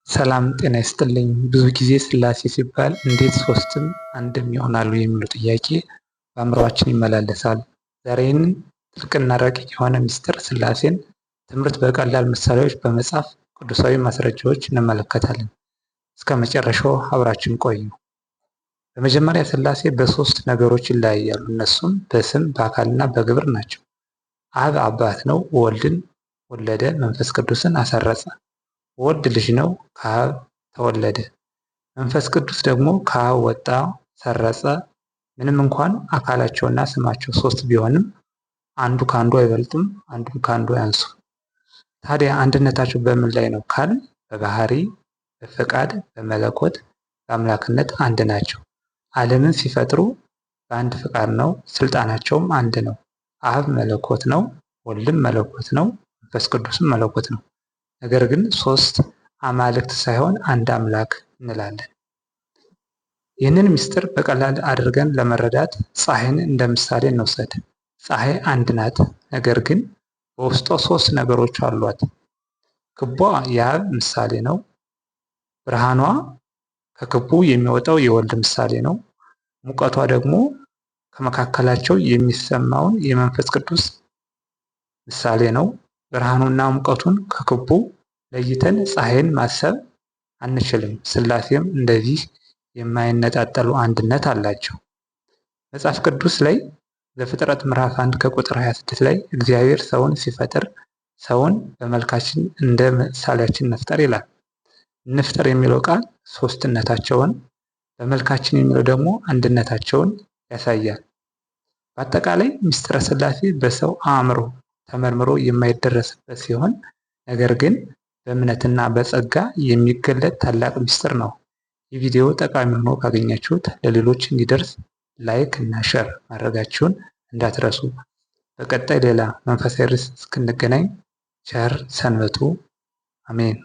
ሰላም ጤና ይስጥልኝ። ብዙ ጊዜ ሥላሴ ሲባል እንዴት ሦስትም አንድም ይሆናሉ የሚለው ጥያቄ በአእምሮአችን ይመላለሳል። ዛሬ ይህንን ጥልቅና ረቂቅ የሆነ ምስጢረ ሥላሴን ትምህርት በቀላል ምሳሌዎች በመጻፍ ቅዱሳዊ ማስረጃዎች እንመለከታለን። እስከ መጨረሻው አብራችን ቆዩ። በመጀመሪያ ሥላሴ በሦስት ነገሮች ይለያያሉ። እነሱም በስም በአካልና በግብር ናቸው። አብ አባት ነው፣ ወልድን ወለደ፣ መንፈስ ቅዱስን አሰረጸ። ወልድ ልጅ ነው፣ ከአብ ተወለደ። መንፈስ ቅዱስ ደግሞ ከአብ ወጣ፣ ሰረጸ። ምንም እንኳን አካላቸውና ስማቸው ሦስት ቢሆንም አንዱ ከአንዱ አይበልጥም፣ አንዱም ከአንዱ አያንሱም። ታዲያ አንድነታቸው በምን ላይ ነው ካል በባህሪ፣ በፈቃድ፣ በመለኮት፣ በአምላክነት አንድ ናቸው። ዓለምን ሲፈጥሩ በአንድ ፈቃድ ነው። ስልጣናቸውም አንድ ነው። አብ መለኮት ነው፣ ወልድም መለኮት ነው፣ መንፈስ ቅዱስም መለኮት ነው። ነገር ግን ሦስት አማልክት ሳይሆን አንድ አምላክ እንላለን። ይህንን ምስጢር በቀላል አድርገን ለመረዳት ፀሐይን እንደ ምሳሌ እንውሰድ። ፀሐይ አንድ ናት፣ ነገር ግን በውስጧ ሦስት ነገሮች አሏት። ክቧ የአብ ምሳሌ ነው። ብርሃኗ ከክቡ የሚወጣው የወልድ ምሳሌ ነው። ሙቀቷ ደግሞ ከመካከላቸው የሚሰማውን የመንፈስ ቅዱስ ምሳሌ ነው። ብርሃኑና ሙቀቱን ከክቡ ለይተን ፀሐይን ማሰብ አንችልም። ሥላሴም እንደዚህ የማይነጣጠሉ አንድነት አላቸው። መጽሐፍ ቅዱስ ላይ ዘፍጥረት ምዕራፍ 1 ከቁጥር 26 ላይ እግዚአብሔር ሰውን ሲፈጥር ሰውን በመልካችን እንደ ምሳሌያችን እንፍጠር ይላል። እንፍጠር የሚለው ቃል ሦስትነታቸውን፣ በመልካችን የሚለው ደግሞ አንድነታቸውን ያሳያል። በአጠቃላይ ምስጢረ ሥላሴ በሰው አእምሮ ተመርምሮ የማይደረስበት ሲሆን ነገር ግን በእምነትና በጸጋ የሚገለጥ ታላቅ ምስጢር ነው። ይህ ቪዲዮ ጠቃሚ ሆኖ ካገኛችሁት ለሌሎች እንዲደርስ ላይክ እና ሸር ማድረጋችሁን እንዳትረሱ። በቀጣይ ሌላ መንፈሳዊ ርዕስ እስክንገናኝ ቸር ሰንብቱ። አሜን።